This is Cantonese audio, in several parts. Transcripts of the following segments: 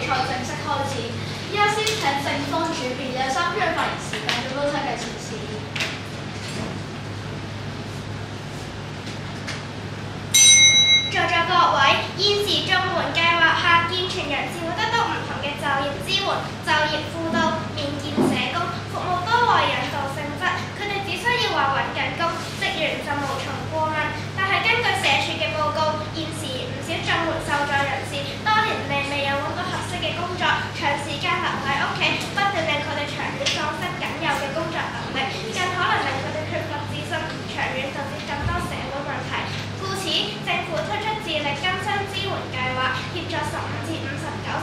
賽正式開始。依家先請正方主辯嘅3張發言時間，準備嘅前事。在座各位，現時綜援計劃下，健全人士會得到唔同嘅就業支援、就業輔導、面見社工服務多為引導性質，佢哋只需要話揾緊工，職員就無從過問。但係根據社署嘅報告，現時唔少綜援受助人士多年嚟未有揾到合適嘅工作，長時間留喺屋企，不斷令佢哋長遠喪失僅有嘅工作能力，更可能令佢哋缺乏自信，長遠導致更多社會問題。故此，政府推出自力更生支援計劃，協助15至59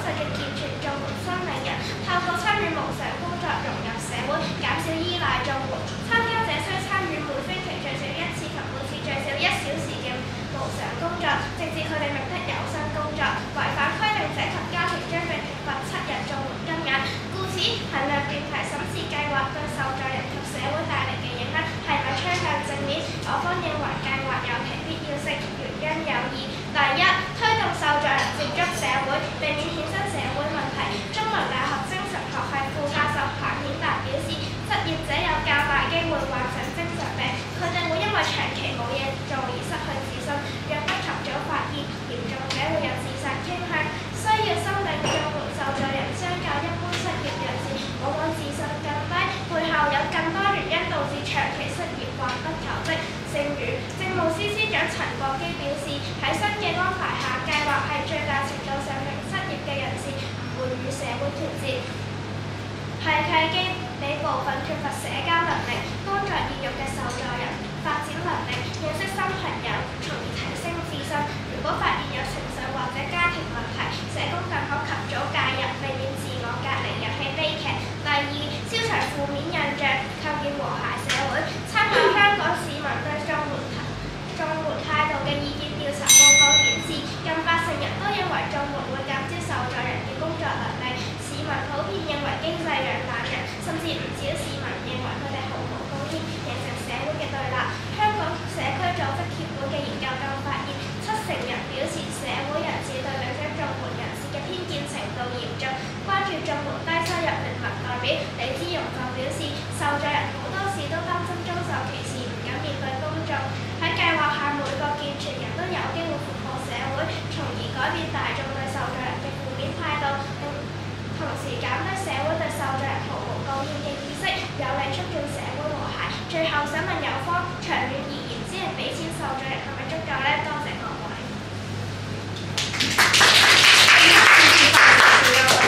歲嘅健全綜援申領人，透過參與無償工作融入社會，減少依賴綜援。參加者需參與每星期最少1次及每次最少1小時嘅無償工作，直至佢哋覓得有薪工作。違反規定者及家庭將被懲罰7日綜援金額。故此，衡量斷題審視計劃對受助人及社會帶嚟嘅影響係咪趨向正面，我方認為計劃有其必要性，原因有二：第一，推動受助人接觸社會，避免衍生社會問題。中文大學精神學系副教授彭顯達表示，失業者有較大機會患上精神病，佢哋會因為長期冇嘢做而失去自信，若不及早發現，嚴重者會有自殺傾向。需要申領綜援受助人相較一般失業人士，往往自信更低，背後有更多原因導致長期失業或不求職。正如政務司司長陳國基表示，喺新嘅安排下，計劃係最大程度上令失業嘅人士唔會與社會脫節，係契機俾部分缺乏社交能力、工作意欲嘅受助人發展能力，認識新朋友，從而提升自信。如果發現有情緒或者家庭問題，社工更可及早介入，避免自我隔離引起悲劇。第二，消除負面印象，構建和諧社會。參考香港市民對綜援態度嘅意見調查報告顯示，近80%人都認為綜援會減少受助人嘅工作能力。市民普遍認為經濟養懶人，甚至唔少市民認為佢哋毫無貢獻，形成社會嘅對立。香港社區組織協會嘅研究更發現，70%人表示社會人士對領取綜援人士嘅偏見程度嚴重。關注綜援低收入聯盟代表李之容就表示，受助人好多時都擔心遭受歧視，唔敢面對公眾。喺計劃下，每個健全人都有機會復課社會，從而改變大眾對受助人嘅負面態度，同時減低社會對受助人毫無貢獻嘅意識，有利促進社會和諧。最後想問有方，長遠而言，只係俾錢受助人係咪足夠呢？多謝各位。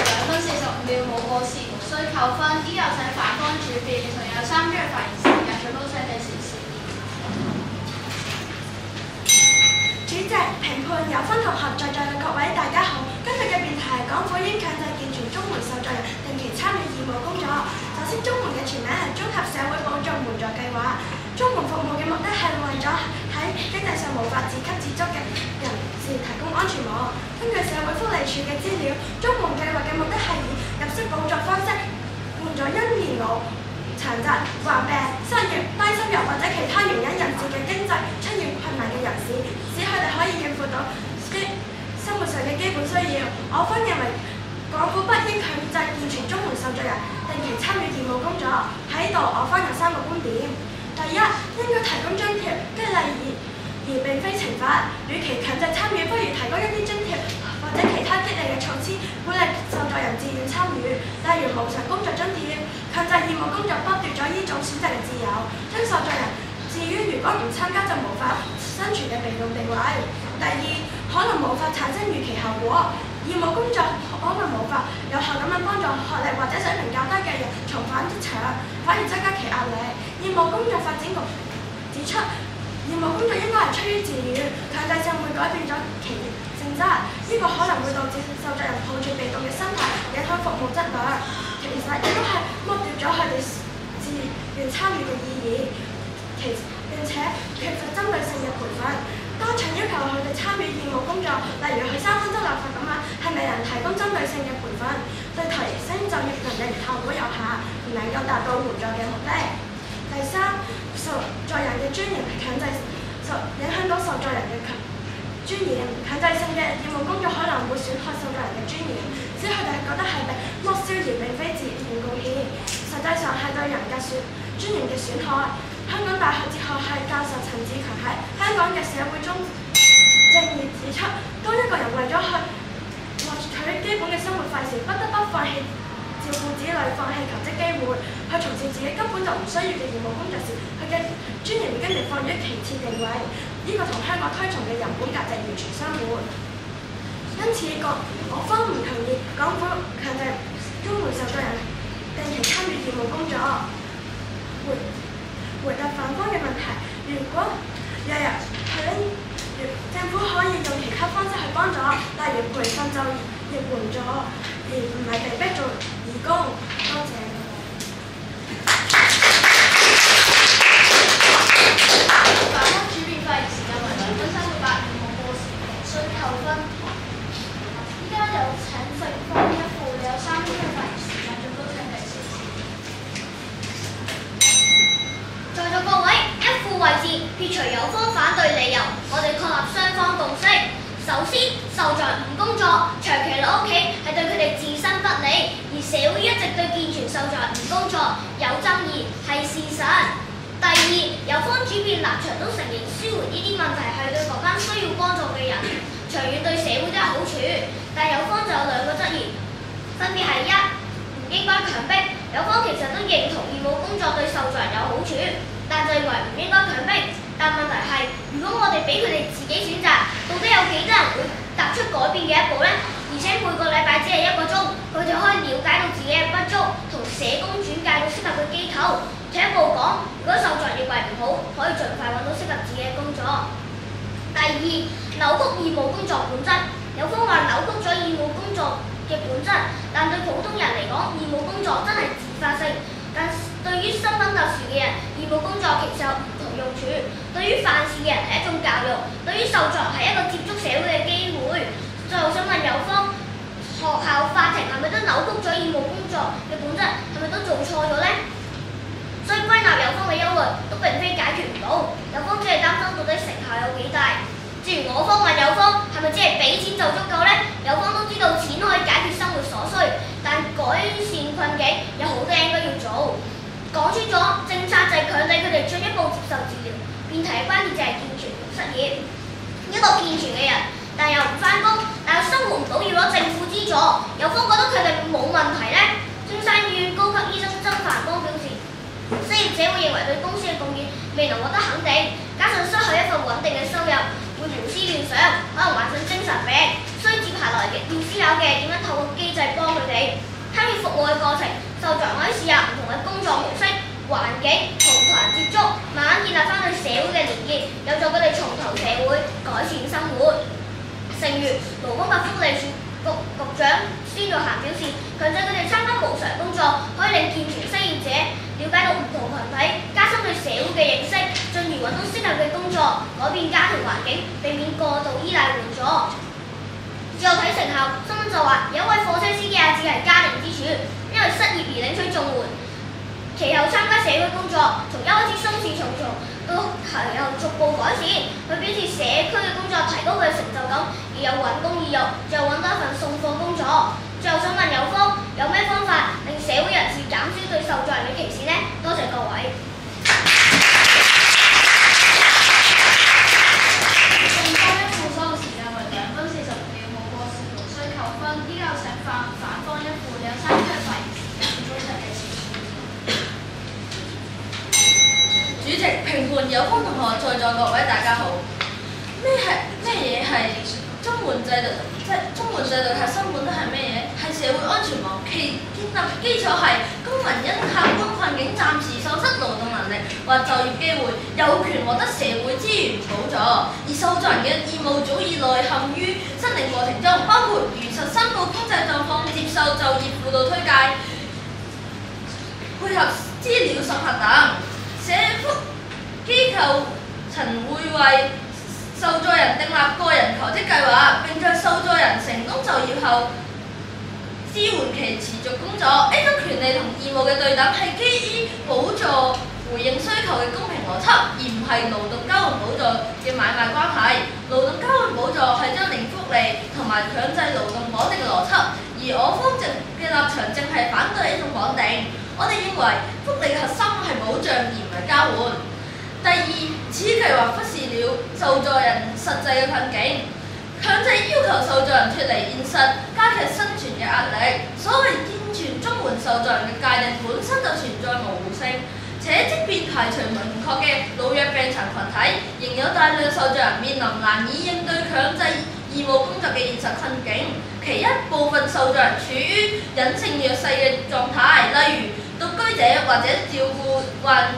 2分45秒冇過時，無需扣分。依有請反方主辯，同有3張發言時間，準備請你示示。主席、評判、有分同學在座嘅各位，大家好。今日嘅辯題係港府應強制健全綜援受助人定期參與義務工作。首先，綜援嘅全名係綜合社會保障援助計劃。綜援服務嘅目的係為咗喺經濟上無法自給自足嘅人士提供安全網。根據社會福利署嘅資料，綜援計劃嘅目的係以入息補助方式援助因年老、殘疾、患病、失業、低收入或者其他原因引致嘅經濟出現困難嘅人士，使佢哋可以應付到生活上嘅基本需要。我方認為，港府不應強制健全綜援受助人定期參與義務工作。喺度，我方有3個觀點。第一，應該提供津貼，激勵而並非懲罰。與其強制參與，不如提供一啲津貼或者其他激勵嘅措施，鼓勵受助人自願參與。例如無償工作津貼，強制義務工作剝奪咗呢種選擇嘅自由，將受助人至於如果唔參加就無法生存嘅被動地位。第二，可能無法產生預期後果。義務工作可能無法有效咁樣幫助學歷或者水平較低嘅人重返職場，反而增加其壓力。義務工作發展局指出，義務工作應該係出於自願，強制性會改變咗其性質，呢個可能會導致受助人抱住被動嘅心態，影響服務質量。其實亦都係剝奪咗佢哋自願參與嘅意義，並且缺乏針對性嘅培訓。當場要求佢哋參與義務工作，例如去3分鐘立法咁樣，係未能提供針對性嘅培訓，對提升就業能力效果有限，唔能夠達到援助嘅目的。第三，受助人嘅尊嚴係強制影響到受助人嘅尊嚴，強制性嘅義務工作可能會損害受助人嘅尊嚴，使佢哋對人格尊嚴嘅損害。香港大學哲學系教授陳志強喺《香港嘅社會中正義》指出，當一個人為咗去獲取基本嘅生活費時，不得不放棄照顧子女、放棄求職機會，去從事自己根本就唔需要嘅義務工作時，佢嘅尊嚴已經被放於其次地位。呢個同香港推崇嘅人本價值完全相悖。因此，我方唔同意港府強制綜援受助人定期參與義務工作。回答反方嘅問題，如果日政府可以用其他方式去幫助，例如培訓就業援助，而唔係被逼做義工。多謝。反方主辯發言時間為2分38秒，冇過時無需扣分。依家有請正方一副，你有3分鐘發言時間，最高請第4次。在座各位，一副位置撇除有方反對理由，我哋確立雙方共識。首先，受助人唔工作，長期留屋企係對佢哋自身不利，而社會一直對健全受助人唔工作有爭議係事實。第二，有方主辯立場都承認舒緩呢啲問題係對嗰班需要幫助嘅人，長遠對社會都有好處，但有方就有2個質疑，分別係一，唔應該強迫。有方其實都認同義務工作對受助人有好處，但就認為唔應該強迫。但問題係，如果我哋俾佢哋自己選擇，到底有幾多人會踏出改變嘅一步呢？而且每個禮拜只係1個鐘，佢哋可以了解到自己嘅不足，同社工轉介到適合嘅機構。進一步講，如果受助人認為唔好，可以盡快揾到適合自己嘅工作。第二，扭曲義務工作本質。有方話扭曲咗義務工作嘅本質，但對普通人嚟講，義務工作真係自發性。但對於身份特殊嘅人，義務工作其實有唔同用處。對於犯事嘅人係一種教育，對於受助人係一個接觸社會嘅機會。最後想問有方，學校、法庭係咪都扭曲咗義務工作嘅本質？係咪都做錯咗呢？所以歸納有方嘅憂慮都並非解決唔到，有方只係擔心到底成效有幾大。正如我方問有方係咪只係俾錢就足夠呢？有方都知道錢可以解決生活所需，但改善困境有好多嘢應該要做。講穿咗，政策就係強制佢哋進一步接受治療。辯題嘅關鍵就係健全同失業。一個健全嘅人，但又唔返工，但又生活唔到，要攞政府資助，有方覺得佢哋冇問題呢？中山醫院高級醫生曾繁光表示，失業者會認為對公司嘅貢獻未能獲得肯定，加上失去一份穩定嘅收入，會胡思亂想，可能患上精神病。所以接下來要思考嘅係點樣透過機制幫佢哋參與服務嘅過程，受助人可以試下唔同嘅工作模式、環境同人接觸，慢慢建立翻對社會嘅連結，有助佢哋重投社會，改善生活。正如勞工及福利署局長孫玉菡表示，強制佢哋參加無償工作，可以令健全失業者了解到唔同群體，加深對社會嘅認識，進而揾到適合嘅工作，改變家庭環境，避免過度依賴援助。最後睇成效，新聞就話有一位貨車司機阿志係家庭支柱，因為失業而領取綜援，其後參加社會工作，從一開始心事重重，到其後逐步改善。佢表示社區嘅工作提高佢嘅成就感，而有揾工意欲，最後揾到一份送貨工作。最後想問有方有咩方法令社會人士減少對受助人嘅歧視呢？多謝各位。正方一副所用時間為2分46秒，冇過時無需扣分。依家有請反方一副，你有3分鐘發言時間，最高請第4次。主席、評判、有方同學，在座各位大家好。咩嘢係綜援制度？即係綜援制度核心本質係咩嘢？係社會安全網，其建立基礎係公民因客觀困境暫時喪失勞動能力或就業機會，有權獲得社會資源補助。而受助人嘅義務早已內嵌於申領過程中，包括如實申報經濟狀況、接受就業輔導推介、配合資料審核等。社福機構曾會為受助人訂立個人求職計劃，並在受助人成功就業後支援其持續工作。呢種權利同義務嘅對等係基於補助回應需求嘅公平邏輯，而唔係勞動交換補助嘅買賣關係。勞動交換補助係將零福利同埋強制勞動綁定嘅邏輯，而我方嘅立場正係反對呢種綁定。我我哋認為福利嘅核心係保障而唔係交換。第二，此計劃忽視了受助人實際嘅困境，強制要求受助人脫離現實，加劇生存嘅壓力。所謂健全綜援受助人嘅界定本身就存在模糊性，且即便排除明確嘅老弱病殘群體，仍有大量受助人面臨難以應對強制義務工作嘅現實困境。其一，部分受助人處於隱性弱勢嘅狀態，例如獨居者或者照顧患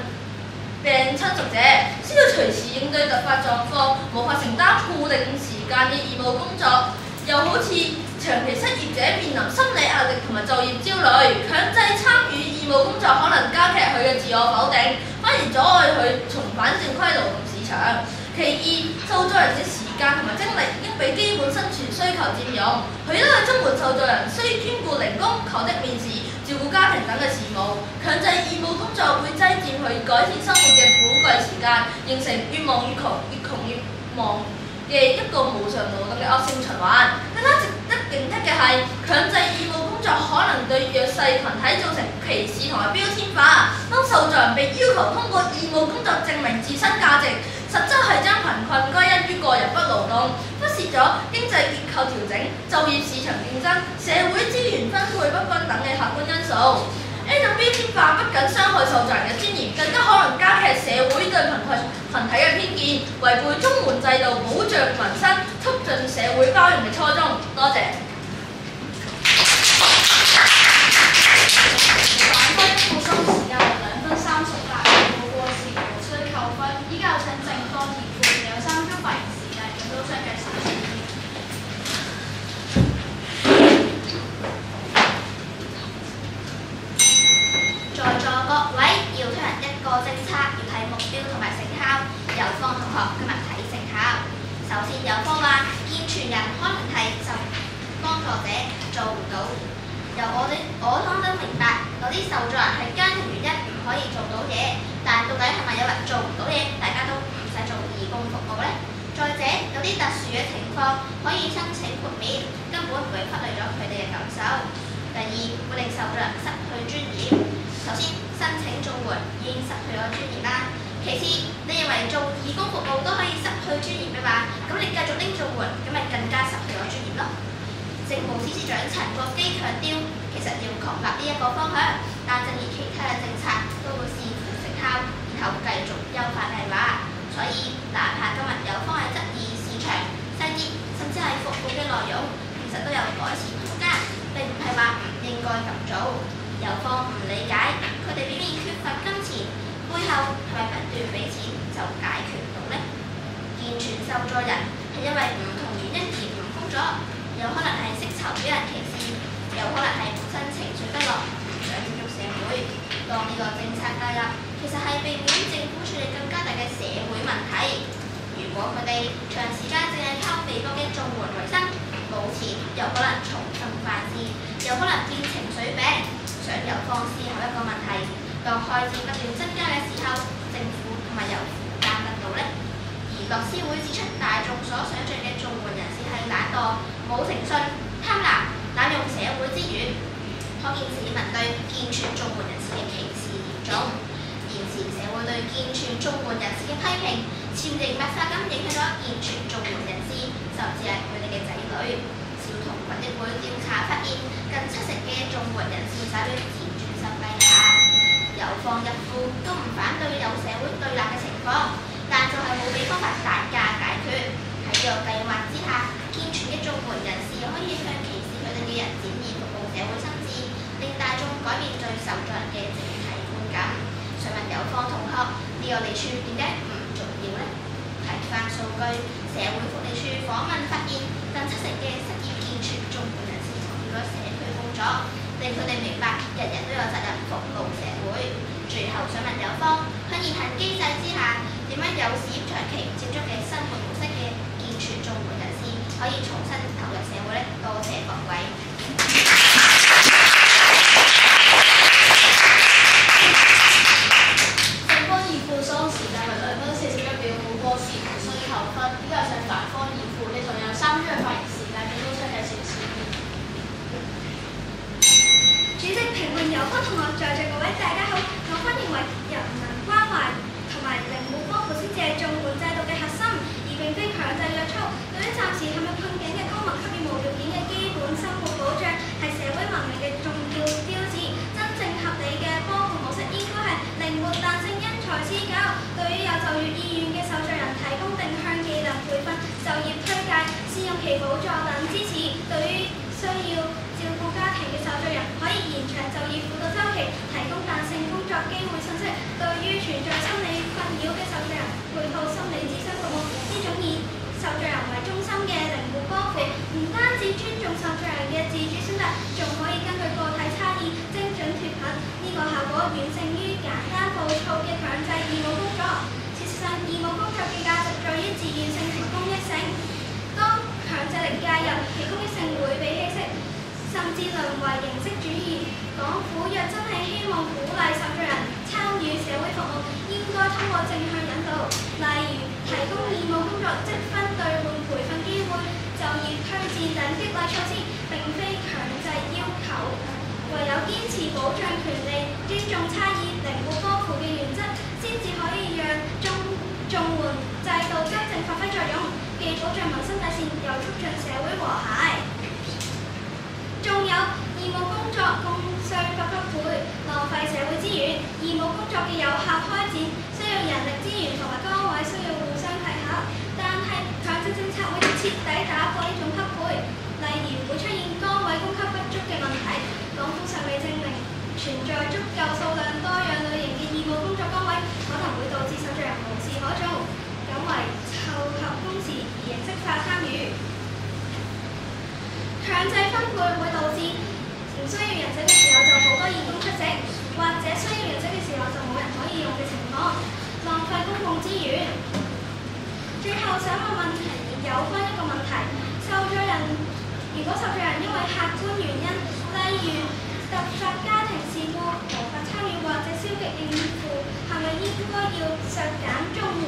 病親屬者，需要隨時應對突發狀況，無法承擔固定時間嘅義務工作，又好似長期失業者面臨心理壓力同埋就業焦慮，強制參與義務工作可能加劇佢嘅自我否定，反而阻礙佢重返正規勞動市場。其二，受助人嘅時間同埋精力已經被基本生存需求佔用，許多嘅綜援受助人需兼顧零工、求職面試、照顧家庭等嘅事務，強制義務工作會擠佔佢改善生活嘅寶貴時間，形成越忙越窮、越窮越忙嘅一個無償勞動嘅惡性循環。更加值得警惕嘅係，強制義務工作可能對弱勢群體造成歧視同埋標籤化。當受助人被要求通過義務工作證明自身價值，實質係將貧困歸因於個人不勞動，忽視咗經濟結構調整、就業市場競爭、社會資源分配不均等嘅客觀因素。呢種標籤化不僅傷害受助人嘅尊嚴，更加可能加劇社會對貧困群體嘅偏見，違背綜援制度保障民生、促進社會包容嘅初衷。多謝。反歸附收時間為2分38秒，冇過時無需扣分。依家有請正方二副有3分發言時間，亦都相繼少少。在座各位要推行一個政策，要睇目標同埋成效。有方同學今日睇成效。首先有方話健全人可能係受幫助者做唔到。我當真明白有啲受助人係家庭原因唔可以做到嘢，但到底係咪有人做唔到嘢，大家都唔使做義工服務呢？再者，有啲特殊嘅情況可以申請豁免，根本唔會忽略咗佢哋嘅感受。第二，會令受助人失去尊嚴。首先，申請綜援已經失去咗尊嚴啦。其次，你認為做義工服務都可以失去尊嚴嘅話，咁你繼續拎綜援，咁咪更加失去咗尊嚴咯。政務司司長陳國基強調，其實要確立呢一個方向，但正如其他嘅政策都會視乎成效，然後繼續優化計劃。所以，哪怕今日有方係質疑市場細節，甚至係服務嘅內容，其實都有改善空間，並唔係話唔應該咁做。有方唔理解，佢哋表面缺乏金錢，背後係咪不斷俾錢就解決唔到呢？健全受助人係因為唔同原因而唔工作，有可能係薪酬俾人歧視，有可能係本身情緒低落，唔想接觸社會。當呢個政策介入，其實係避免政府處理更加大嘅社會問題。如果佢哋長時間淨係靠微薄嘅綜援為生，冇錢又可能重新犯事，又可能變情緒病。想由方思考一個問題：當開支不斷增加嘅時候，政府係咪有負擔得到呢？而樂施會指出，大眾所想像嘅綜援人士係懶惰、冇誠信、貪婪、濫用社會資源，可見市民對健全綜援人士嘅歧視嚴重。現時社會對健全綜援人士嘅批評，潛移默化咁影響咗健全綜援人士，甚至係佢哋嘅仔女。小童群益會調查發現，近70%嘅綜援人士仔女前轉受低下。有方一副都唔反對有社會對立嘅情況，但就係冇俾方法大家解決。喺呢個計劃之下，健全嘅綜援人士可以向歧視佢哋嘅人展現服務社會心志，令大眾改變對受助人嘅整體觀感。想問有方同學，呢個利處點解唔重要呢？睇翻數據，社會福利署訪問發現，近70%嘅失業健全綜援人士從事咗社區工作，令佢哋明白人人都有責任服務社會。最後想問有方，喺現行機制之下，點樣有時長期接觸嘅生活模式嘅健全綜援人士可以重新投入社會呢？多謝各位。正方二副收時間為2分41秒，冇過時無需扣分。依家有請反方二副，你同樣有3分嘅發言時間，亦都相繼少少。主席評論有方同同學，在座各位大家好，我分認為人文關懷同埋靈活豐富先至係綜援制度嘅核心，而並非強制約束。對於暫時陷入困境嘅公民，給予無條件嘅基本生活保障，係社會文明嘅重要標誌。真正合理嘅幫扶模式應該係靈活彈性、因材施教，對於有就業意願嘅受助人提供定向技能培訓、就業推介、試用期補助等支持。對於需要照顧家庭嘅受助人，可以延長就業輔導週期，提供彈性工作機會信息。對於存在心理困擾嘅受助人，配套心理諮詢服務。呢種以受助人為中心嘅靈活幫扶，唔單止尊重受助人嘅自主選擇，仲可以根據個體差異精準脫貧。呢個效果遠勝於簡單暴躁嘅強制義務工作。事實上，義務工作嘅價值在於自願性同公益性。當強制力介入，其公益性會被稀釋，甚至淪為形式主義。港府若真係希望鼓勵受助人參與社會服務，應該通過正向引導，例如提供義務工作積分兌換培訓機會、就業推薦等激勵措施，並非強制要求。唯有堅持保障權利、尊重差異、靈活幫扶嘅原則，先至可以讓綜援制度真正發揮作用，既保障民生底線，又促進社會和諧。仲有義務工作供需不匹配，浪費社會資源。義務工作嘅有效開展，需要人力資源同埋崗位需要互相契合，但係強制政策會徹底打破呢種匹配，例如會出現崗位供給不足嘅問題。港府尚未證明存在足夠數量多樣類型嘅義務工作崗位，可能會導致受助人無事可做，改為湊合工時而形式化參與。強制分配會導致唔需要人手嘅時候就好多義工出席，或者需要人手嘅時候就冇人可以用嘅情況，浪費公共資源。最後想問問題有關一個問題：如果受助人因為客觀原因，例如突發家庭事故無法參與或者消極應付，係咪應該要削減綜援？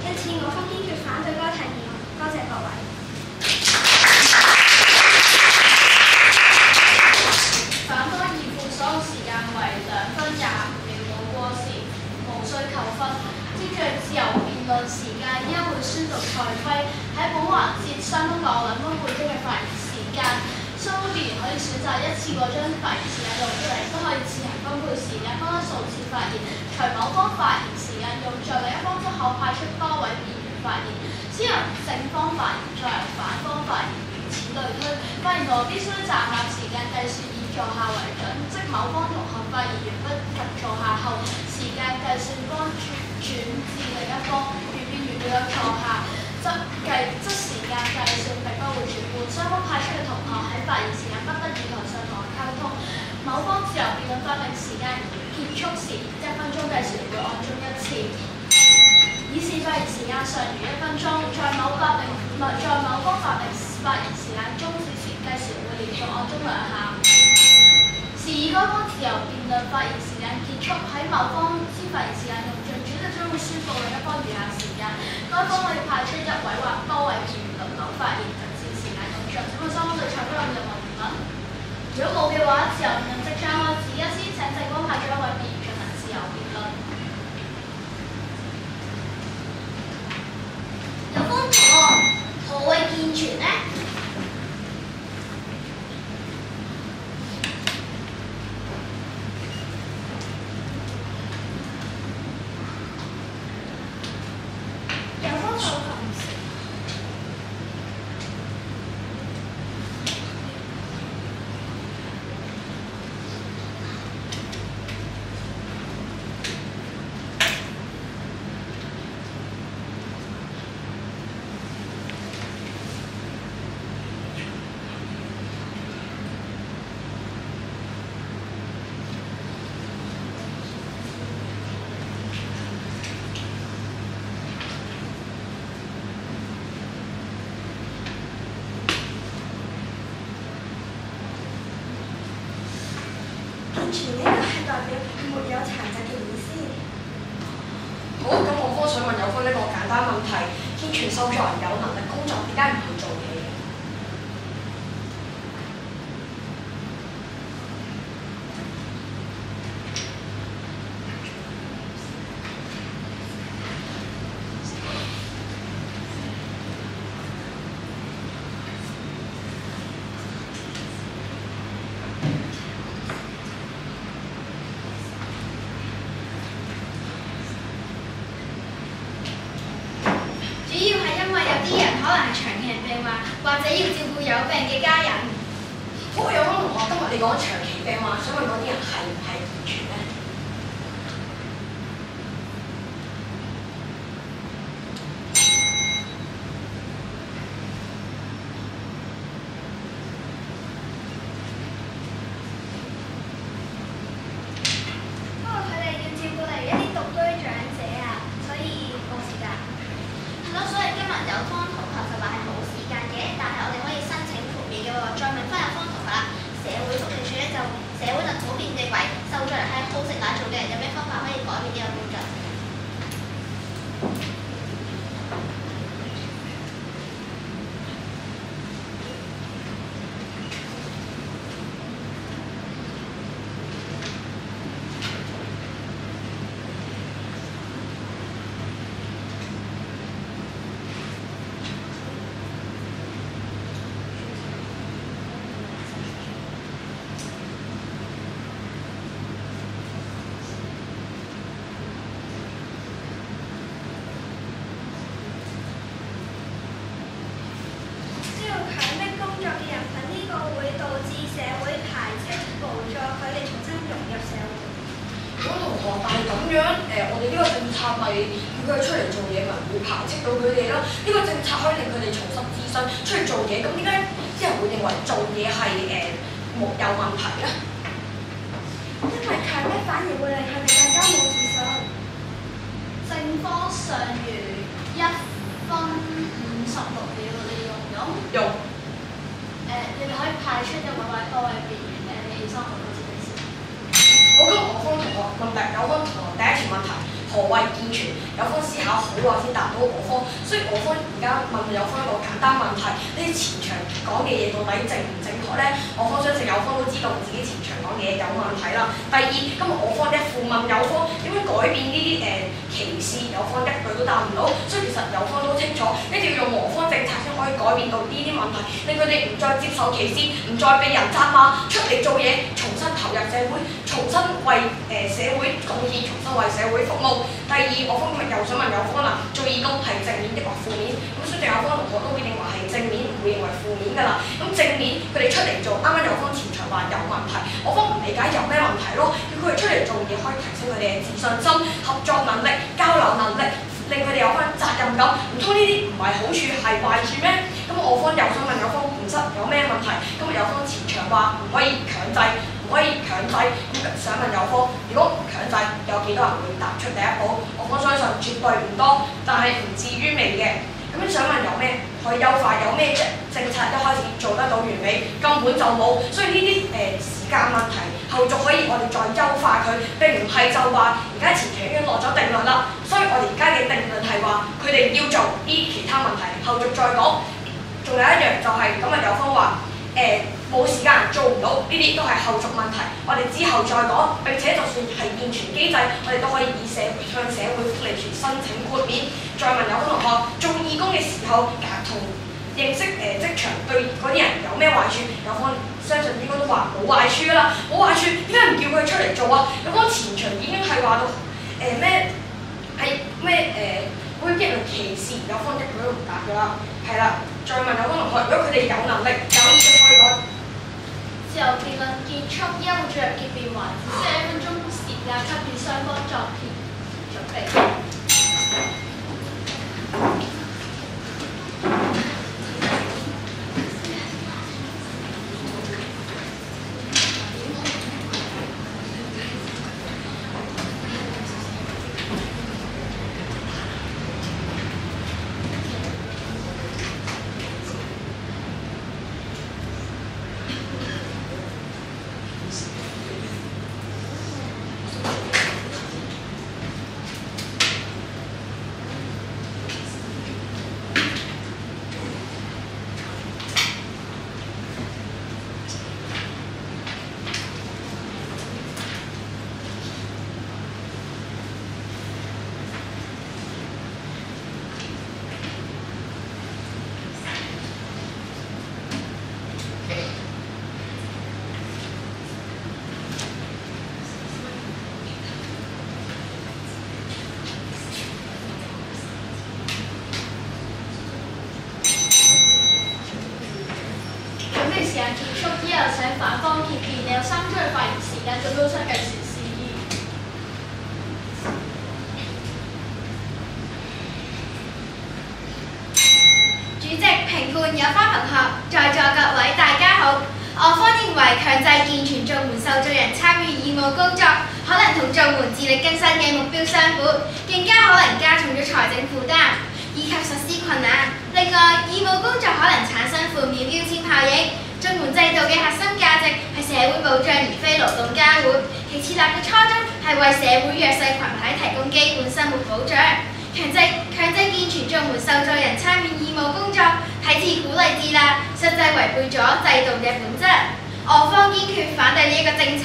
因此我方堅決反對該提議。多謝各位。反方議附所用時間為2分25秒，冇過時，無需扣分。接住自由辯論時間，一會宣讀賽規。喺本環節，雙方各有2分半鐘嘅發言時間。雙方議員可以選擇一次過將發言時間用出嚟，都可以自行分配時間，分開數次發言。除某方發言時間用在另一方之後，派出多位議員發言，先由正方發言，再由反方發言，如此類推。發言內必須暫立時間計算以坐下為準，即某方同學發言完畢及坐下後，時間計算方轉至另一方，如變如沒有坐下，則時間計算並不會轉換。雙方派出嘅同學喺發言時間不得與台上同學溝通。某方自由辯論法定時間結束時1分鐘計時會按鐘1次。議事發言時間尚餘1分鐘，在某方法定發言時間終止時計時會連續按鐘2下。是以該方自由辯論發言時間結束，喺某方之發言時間用盡，主席將會宣佈另一方餘下時間。該方可以派出1位或多位議員輪流發言，直至時間用盡。請問雙方對賽規有任何疑問？如果冇嘅話，自由辯論即將開始。一先請正方派出1位議員進行自由辯論。有方同學何謂健全呢？健全呢個係代表沒有殘疾嘅意思。好，咁我方想問有關呢個簡單問題：健全受助人有能力工作，點解唔去做嘢？或者要照顧有病嘅家人。好，有位同學，今日你講長期病患，想問嗰啲人係唔係健全咧？不過佢哋要照顧例如一啲獨居長者啊，所以冇時間。係咯，所以今日有方同學就話係冇時間嘅，但係我哋可以申請豁免嘅喎。再問翻有方同學啦，社會福利署咧就普遍認為受助人係好食奶做嘅人，有咩方法可以改變呢個標準？我哋呢個政策咪叫佢出嚟做嘢，咪唔會排斥到佢哋咯。呢個政策可以令佢哋重拾自信，出嚟做嘢。咁點解啲人會認為做嘢係冇有問題咧？因為強迫反而會令佢哋更加冇自信。正方上餘1分56秒，你用？用。你哋可以派出一位多位辯員你3個都知咩事？好，咁我方同學問有方同學第一條問題，何謂健全？有方思考好耐先答到我方，所以我方而家問有方一個簡單問題：呢啲前場講嘅嘢到底正唔正確咧？我方相信有方都知道自己前場講嘅嘢有問題啦。第二，今日我方一副問有方點樣改變呢啲歧視，有方一句都答唔到，所以其實有方都清楚，一定要用我方政策先可以改變到呢啲問題，令佢哋唔再接受歧視，唔再被人責罵，出嚟做嘢，重新投入社會，重新為社會貢獻，重新為社會服務。第二，我方今日又想問有方啦，做義工係正面抑或負面？咁相信有方同學都會認為係正面，唔會認為負面㗎啦。咁正面佢哋出嚟做，啱啱有方前場話有問題，我方唔理解有咩問題咯。叫佢哋出嚟做嘢可以提升佢哋嘅自信心、合作能力、交流能力，令佢哋有翻責任感。唔通呢啲唔係好處係壞處咩？咁我方又想問有方本質有咩問題？今日有方前場話唔可以強制。唔可以強制，咁想問有方，如果唔強制，有幾多人會踏出第一步？我方相信絕對唔多，但係唔至於未嘅。咁想問有咩可以優化？有咩政策一開始做得到完美，根本就冇。所以呢啲時間問題，後續可以我哋再優化佢，並唔係就話而家前期已經落咗定論啦。所以我哋而家嘅定論係話，佢哋要做啲其他問題，後續再講。仲有一樣就係咁啊，有方話冇時間做唔到，呢啲都係後續問題，我哋之後再講。並且就算係健全機制，我哋都可以向社會福利署申請豁免。再問有方同學做義工嘅時候，同認識職場對嗰啲人有咩壞處？有方相信應該都話冇壞處㗎啦，冇壞處，點解唔叫佢出嚟做啊？有方前場已經係話到咩係咩會激烈歧視，有方一句都唔答㗎啦。係啦，再問有方同學，如果佢哋有能力、有意識可以講。自由辯論結束，依家會進入結辯環節，1分鐘時間給予雙方作準備。準備好想繼時事宜。主席、評判、有關同學，在座各位大家好。我方認為強制健全綜援受助人參與義務工作，可能同綜援自力更生嘅目標相悖，更加可能加重咗財政負擔以及實施困難。另外，義務工作可能產生負面標籤效應。綜援制度嘅核心價值係社會保障而非勞動交換，其設立嘅初衷係為社會弱勢群體提供基本生活保障。強制健全綜援受助人參與義務工作，睇似鼓勵自立，實際違背咗制度嘅本質。我方堅決反對呢一個政策。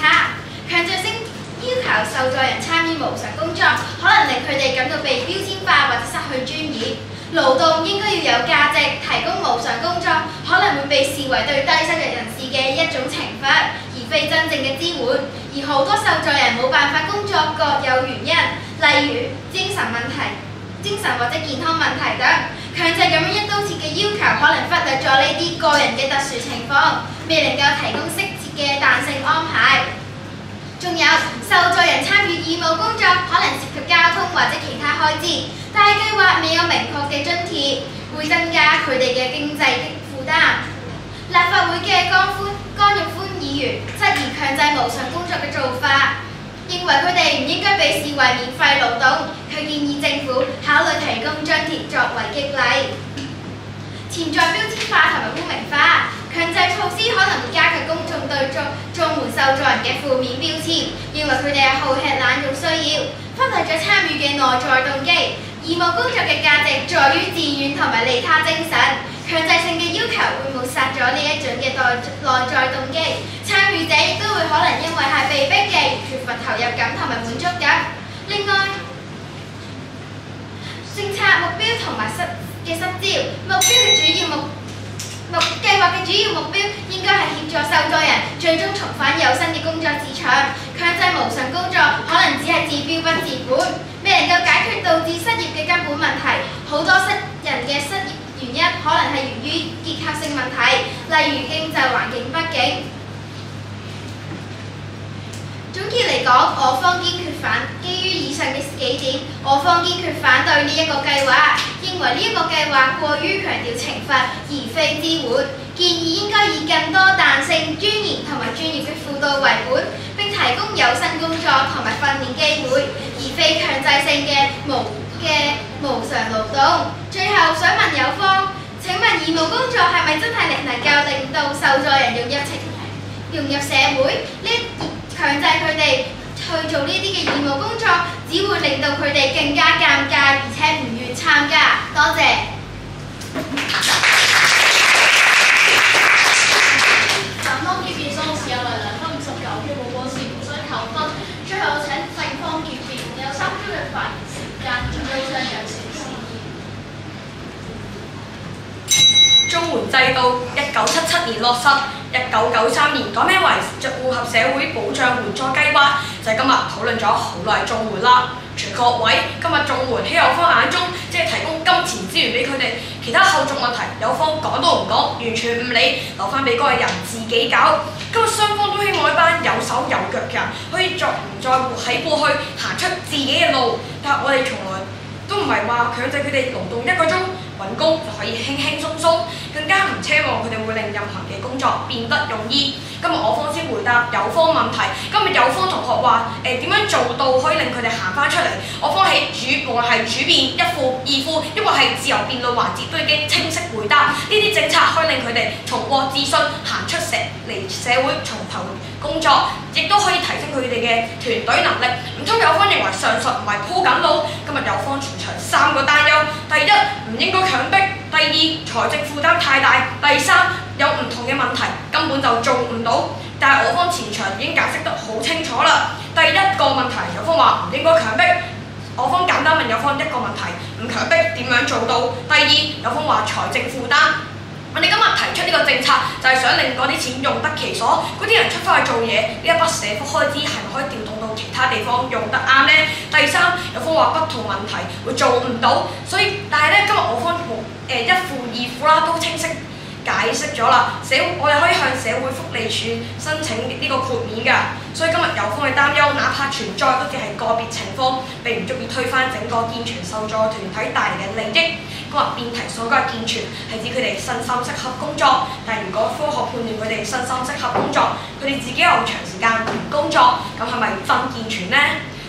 強制性要求受助人參與無償工作，可能令佢哋感到被標籤化或者失去尊嚴。勞動應該要有價值，提供無償工作可能會被視為對低收入人士嘅一種懲罰，而非真正嘅支援。而好多受助人冇辦法工作各有原因，例如精神或者健康問題等。強制咁樣一刀切嘅要求，可能忽略咗呢啲個人嘅特殊情況，未能夠提供適切嘅彈性安排。仲有受助人參與義務工作，可能涉及交通或者其他開支，但係計劃未有明確嘅津貼，會增加佢哋嘅經濟負擔。立法會嘅江玉歡議員質疑強制無償工作嘅做法，認為佢哋唔應該被視為免費勞動。佢建議政府考慮提供津貼作為激勵。潛在標籤化同埋污名化，強制措施可能會加劇公眾對綜援受助人嘅負面標籤，認為佢哋係好吃懶做需要，忽略咗參與嘅內在動機。義務工作嘅價值在於自願同埋利他精神，強制性嘅要求會抹殺咗呢一種嘅內在動機，參與者亦都會可能因為係被逼嘅而缺乏投入感同埋滿足感。另外，政策目標同埋失焦，計劃嘅主要目標應該係協助受助人最終重返有薪嘅工作市場。強制無償工作可能只係治標不治本，未能夠解決導致失業嘅根本問題。好多人嘅失業原因可能係源於結構性問題，例如經濟環境不景。總結嚟講，基於以上嘅幾點，我方堅決反對呢一個計劃，認為呢一個計劃過於強調懲罰而非支援，建議應該以更多彈性、尊嚴同埋專業嘅輔導為本，並提供有薪工作同埋訓練機會，而非強制性嘅無償勞動。最後想問有方，請問義務工作係咪真係能夠令到受助人融入社會？強制佢哋去做呢啲嘅義務工作，只會令到佢哋更加尷尬，而且唔願參加。多謝。反方結辯數時有為2分59票冇過時，無需扣分。最後請正方結辯，有3分鐘嘅發言時間，準備好將有時事宜。綜援制度1977年落實，1993年改名為綜合社會保障援助計劃，就係今日討論咗好耐綜援啦。全各位，今日綜援喺有方眼中，即係提供金錢資源俾佢哋，其他後續問題有方講都唔講，完全唔理，留翻俾嗰個人自己搞。今日雙方都希望一班有手有腳嘅人可以唔再活喺過去，行出自己嘅路，但係我哋從來都唔係話強制佢哋勞動1個鐘揾工就可以輕輕鬆鬆，更加唔奢望佢哋會令任何嘅工作變得容易。今日我方先回答有方問題。今日有方同學話點樣做到可以令佢哋行翻出嚟？我方喺無論係主辯1副、2副，抑或係自由辯論環節，都已經清晰回答。呢啲政策可以令佢哋重獲自信，行出社會，重投工作，亦都可以提升佢哋嘅團隊能力。唔通有方認為上述唔係鋪緊路？今日有方存在3個擔憂：第一，唔應該強迫；第二，財政負擔太大；第三，有唔同嘅問題根本就做唔到。但係我方前場已經解釋得好清楚啦。第一個問題，有方話唔應該強迫，我方簡單問有方1個問題：唔強迫點樣做到？第二，有方話財政負擔。我哋今日提出呢個政策，就係想令嗰啲錢用得其所，嗰啲人出翻去做嘢，呢一筆社福開支係咪可以調動到其他地方用得啱呢？第三，有方話不同問題會做唔到，所以但係咧今日我方1副2副啦都清晰解釋咗啦，我哋可以向社會福利署申請呢個豁免㗎。所以今日有風嘅擔憂，哪怕存在，都只係個別情況，並唔足以推翻整個健全受助團體帶嚟嘅利益。今日辯題所講嘅健全係指佢哋身心適合工作，但如果科學判斷佢哋身心適合工作，佢哋自己又長時間唔工作，咁係咪真健全呢？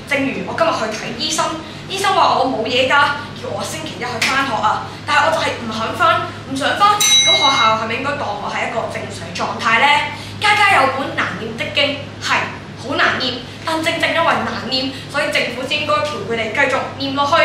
正如我今日去睇醫生，醫生話我冇嘢㗎，叫我星期一去返學啊，但係我就係唔肯返，唔想返，咁學校係咪應該當我係一個正常狀態呢？家家有本難念的經，係好難念，但正因為難念，所以政府先應該調佢哋繼續念落去。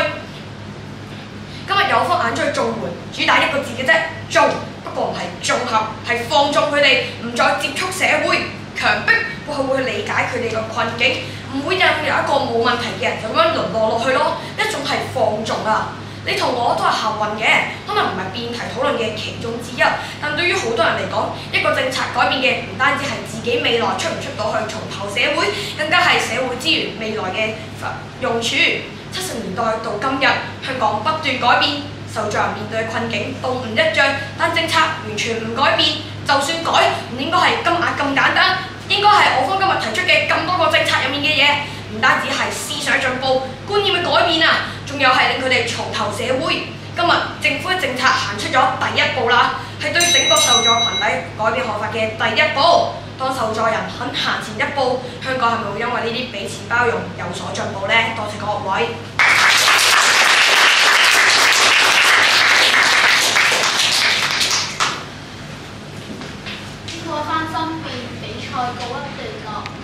今日有方眼中嘅綜援，主打一個字嘅啫，綜，不過唔係綜合，係放縱佢哋唔再接觸社會，強迫佢會去理解佢哋嘅困境，唔會任由一個冇問題嘅人就咁樣淪落落去咯。一種係放縱啊！你同我都係幸運嘅，可能唔係辯題討論嘅其中之一，但對於好多人嚟講，一個政策改變嘅唔單止係自己未來出唔出到去重投社會，更加係社會資源未來嘅用處。70年代到今日，香港不斷改變，受助人面對嘅困境都唔一樣，但政策完全唔改變。就算改，唔應該係金額咁簡單，應該係我方今日提出嘅咁多個政策入面嘅嘢，唔單止係思想進步、觀念嘅改變啊，仲有係令佢哋重投社會。今日政府嘅政策行出咗第一步啦，係對整個受助群體改變學法嘅第一步。當受助人肯行前一步，香港係咪會因為呢啲彼此包容有所進步呢？多謝各位。呢個翻分辨比賽告一段落。